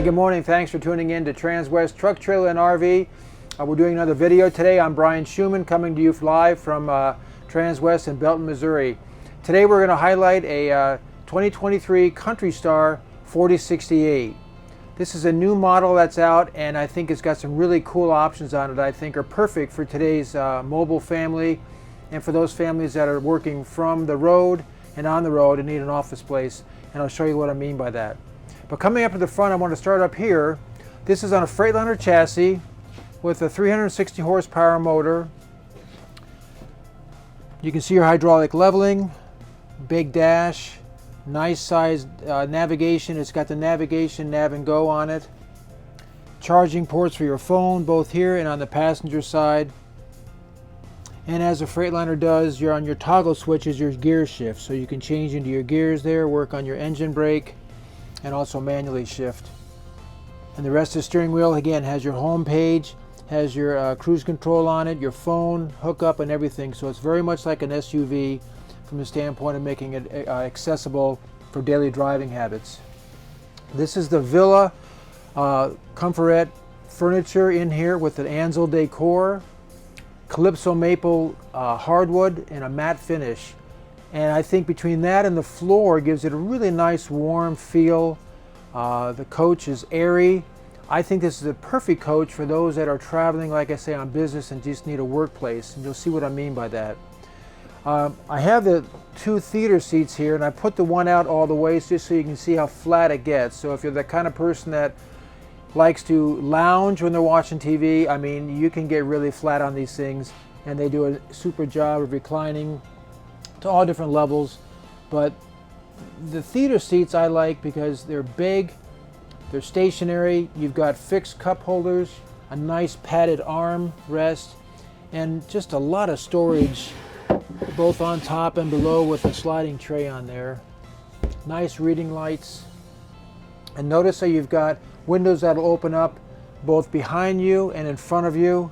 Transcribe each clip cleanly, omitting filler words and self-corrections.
Hey, good morning. Thanks for tuning in to Transwest Truck, Trailer, and RV. We're doing another video today. I'm Brian Schumann, coming to you live from Transwest in Belton, Missouri. Today we're going to highlight a 2023 Country Star 4068. This is a new model that's out, and I think it's got some really cool options on it I think are perfect for today's mobile family and for those families that are working from the road and on the road and need an office space. And I'll show you what I mean by that. But coming up to the front, I want to start up here. This is on a Freightliner chassis with a 360 horsepower motor. You can see your hydraulic leveling, big dash, nice sized navigation. It's got the navigation nav and go on it. Charging ports for your phone, both here and on the passenger side. And as a Freightliner does, you're on your toggle switches, your gear shift. So you can change into your gears there, work on your engine brake, and also manually shift. And the rest of the steering wheel, again, has your home page, has your cruise control on it, your phone, hookup, and everything. So it's very much like an SUV from the standpoint of making it accessible for daily driving habits. This is the Villa Comfortette furniture in here with an Ansel decor, Calypso maple hardwood, and a matte finish. And I think between that and the floor gives it a really nice warm feel. The coach is airy. I think this is a perfect coach for those that are traveling, like I say, on business and just need a workplace. And you'll see what I mean by that. I have the two theater seats here, and I put the one out all the way just so you can see how flat it gets. So if you're the kind of person that likes to lounge when they're watching TV, I mean, you can get really flat on these things, and they do a super job of reclining to all different levels. But the theater seats I like because they're big, they're stationary, you've got fixed cup holders, a nice padded arm rest, and just a lot of storage both on top and below with a sliding tray on there. Nice reading lights. And notice how you've got windows that'll open up both behind you and in front of you.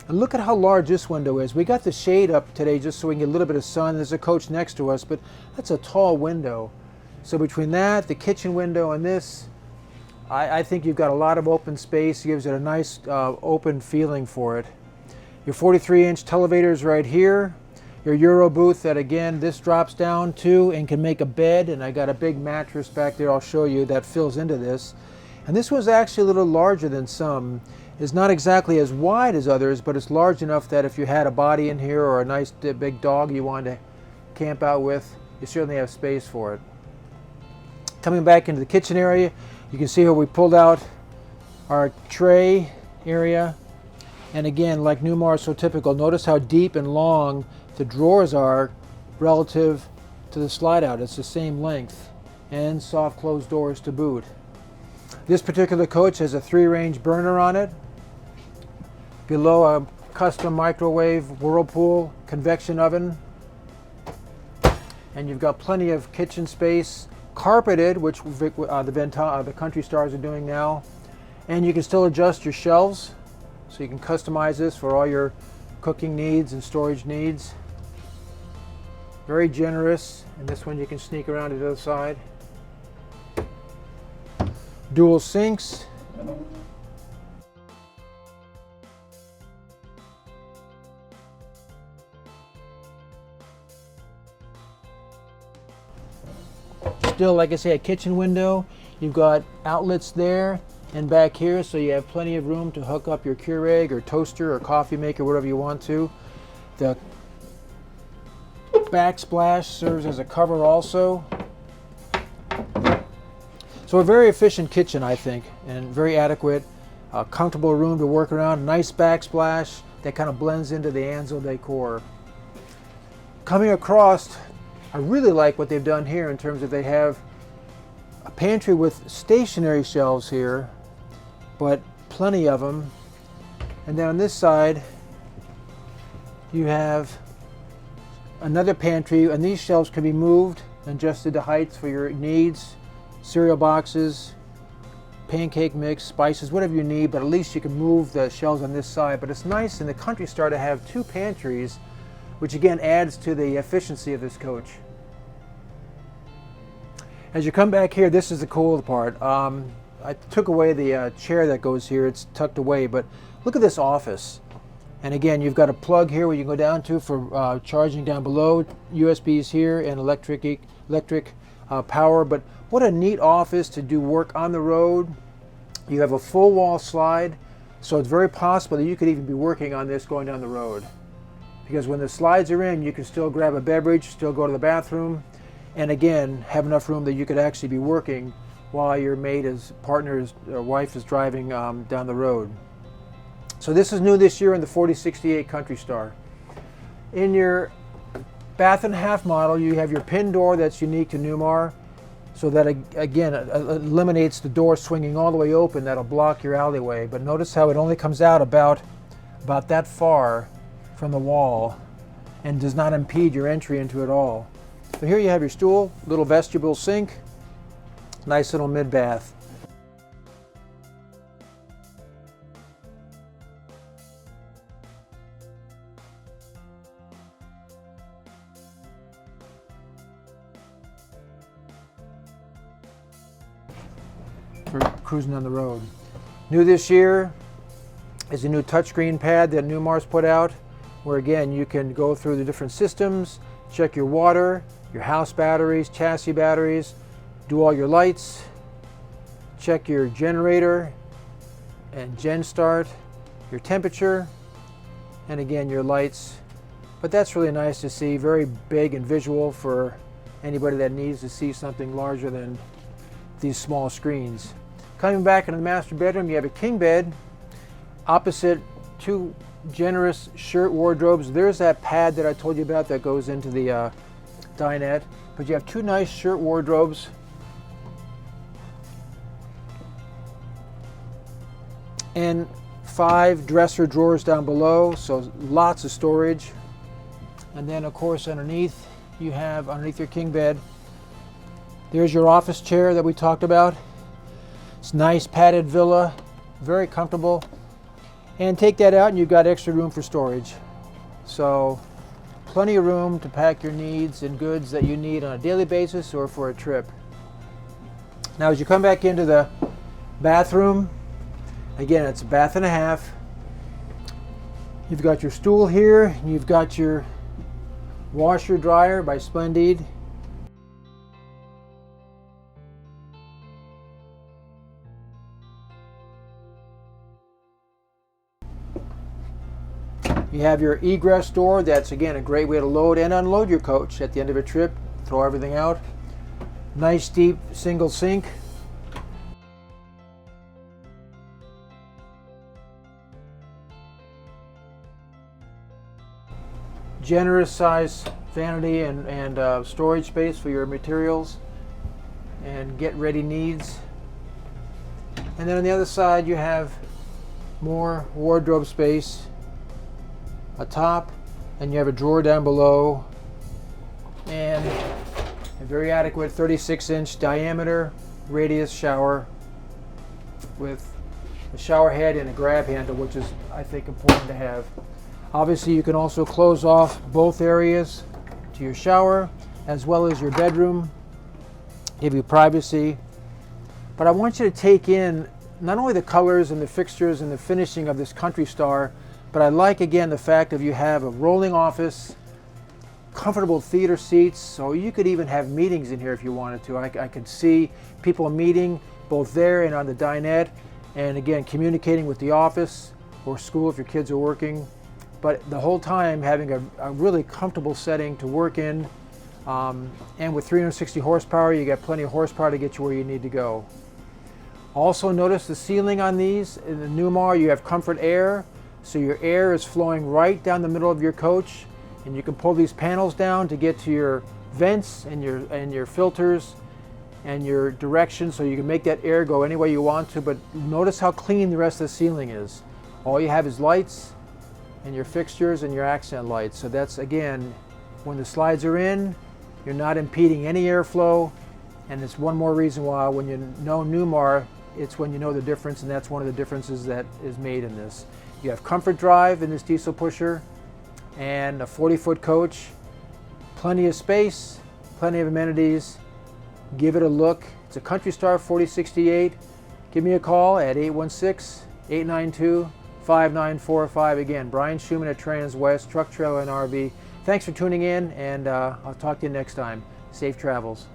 And look at how large this window is. We got the shade up today just so we can get a little bit of sun. There's a coach next to us, but that's a tall window. So between that, the kitchen window, and this, I think you've got a lot of open space. It gives it a nice open feeling for it. Your 43-inch televator is right here. Your Euro booth that, again, this drops down to and can make a bed. And I got a big mattress back there I'll show you that fills into this. And this was actually a little larger than some. It's not exactly as wide as others, but it's large enough that if you had a body in here or a nice big dog you wanted to camp out with, you certainly have space for it. Coming back into the kitchen area, you can see how we pulled out our tray area. And again, like Newmar, so typical, notice how deep and long the drawers are relative to the slide out. It's the same length, and soft closed doors to boot. This particular coach has a 3-range burner on it. Below, a custom microwave, Whirlpool, convection oven. And you've got plenty of kitchen space, carpeted, which the Country Stars are doing now. And you can still adjust your shelves, so you can customize this for all your cooking needs and storage needs. Very generous. And this one you can sneak around to the other side. Dual sinks. Still, like I say, a kitchen window. You've got outlets there and back here, so you have plenty of room to hook up your Keurig or toaster or coffee maker, whatever you want to. The backsplash serves as a cover also. So a very efficient kitchen, I think, and very adequate. Comfortable room to work around. Nice backsplash that kind of blends into the Ansel decor. Coming across, I really like what they've done here in terms of they have a pantry with stationary shelves here, but plenty of them. And then on this side, you have another pantry, and these shelves can be moved and adjusted to heights for your needs. Cereal boxes, pancake mix, spices, whatever you need, but at least you can move the shelves on this side. But it's nice in the Country Star to have two pantries, which again adds to the efficiency of this coach. As you come back here, this is the cool part. I took away the chair that goes here. It's tucked away, but look at this office. And again, you've got a plug here where you can go down to for charging down below, USBs here, and electric power. But what a neat office to do work on the road. You have a full wall slide, so it's very possible that you could even be working on this going down the road. Because when the slides are in, you can still grab a beverage, still go to the bathroom, and again, have enough room that you could actually be working while your partner or wife is driving down the road. So this is new this year in the 4068 Country Star. In your bath and a half model, you have your pin door that's unique to Newmar. So that, again, eliminates the door swinging all the way open. That'll block your alleyway. But notice how it only comes out about that far from the wall and does not impede your entry into it all. So here you have your stool, little vestibule sink, nice little mid-bath. For cruising on the road. New this year is a new touchscreen pad that Newmar's put out, where again you can go through the different systems, check your water, your house batteries, chassis batteries, do all your lights, check your generator and gen start, your temperature, and again your lights. But that's really nice to see, very big and visual for anybody that needs to see something larger than these small screens. Coming back into the master bedroom, you have a king bed, opposite two generous shirt wardrobes. There's that pad that I told you about that goes into the dinette, but you have two nice shirt wardrobes. And 5 dresser drawers down below, so lots of storage. And then of course underneath, you have, underneath your king bed, there's your office chair that we talked about. It's nice padded villa, very comfortable. And take that out and you've got extra room for storage. So plenty of room to pack your needs and goods that you need on a daily basis or for a trip. Now as you come back into the bathroom, again it's a bath and a half. You've got your stool here, and you've got your washer dryer by Splendid. You have your egress door. That's again a great way to load and unload your coach at the end of a trip. Throw everything out. Nice deep single sink. Generous size vanity and storage space for your materials and get ready needs. And then on the other side you have more wardrobe space, a top, and you have a drawer down below, and a very adequate 36-inch diameter radius shower with a shower head and a grab handle, which is, I think, important to have. Obviously you can also close off both areas to your shower as well as your bedroom, give you privacy. But I want you to take in not only the colors and the fixtures and the finishing of this Country Star, but I like again the fact that you have a rolling office, comfortable theater seats, so you could even have meetings in here if you wanted to. I could see people meeting both there and on the dinette, and again communicating with the office or school if your kids are working. But the whole time having a really comfortable setting to work in, and with 360 horsepower, you got plenty of horsepower to get you where you need to go. Also notice the ceiling on these. In the Newmar you have comfort air, so your air is flowing right down the middle of your coach, and you can pull these panels down to get to your vents and your filters and your direction, so you can make that air go any way you want to. But notice how clean the rest of the ceiling is. All you have is lights and your fixtures and your accent lights. So that's, again, when the slides are in, you're not impeding any airflow, and it's one more reason why when you know Newmar, it's when you know the difference, and that's one of the differences that is made in this. You have comfort drive in this diesel pusher and a 40-foot coach, plenty of space, plenty of amenities. Give it a look. It's a Country Star 4068. give me a call at 816-892-5945. Again, Brian Schumann at Transwest, Truck, Trailer, and RV. Thanks for tuning in, and I'll talk to you next time. Safe travels.